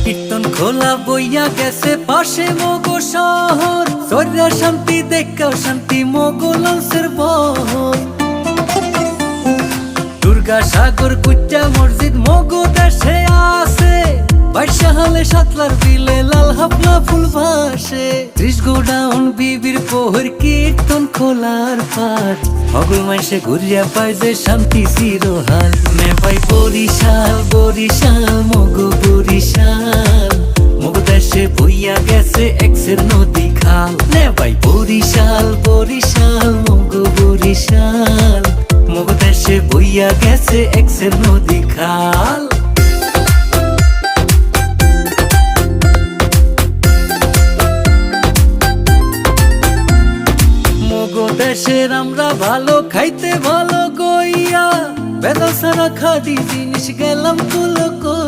কীর্তন খোলা বইয়া গেছে পাশে মগো শহর, সর্যা শান্তি দেখা শান্তি মগো লঞ্চের বহর। দুর্গা সাগর কুচ্চা মসজিদ মগো দেশে আছে, বাইশা হলে সাতলার বিলে লাল হাফলা ফুল ভাসে। 30 গোডাউন বিবির পোহর কীর্তন খোলার পার, মগল মাইসে ঘুরিয়া পায় যে শান্তি চিরহাল। মে পাই বরিশাল বরিশাল মগো বরিশাল, মগো দেশে বইয়া গেছে এক্সের নদী খাল। নে ভাই বরিশাল বরিশাল মগো বরিশাল, মগো দেশে বইয়া গেছে এক্সের নদী খাল। মগো দেশের আমরা ভালো খাইতে ভালো গইয়া, বেদা সারা খাদি জিনিস গেলাম তুলো কই।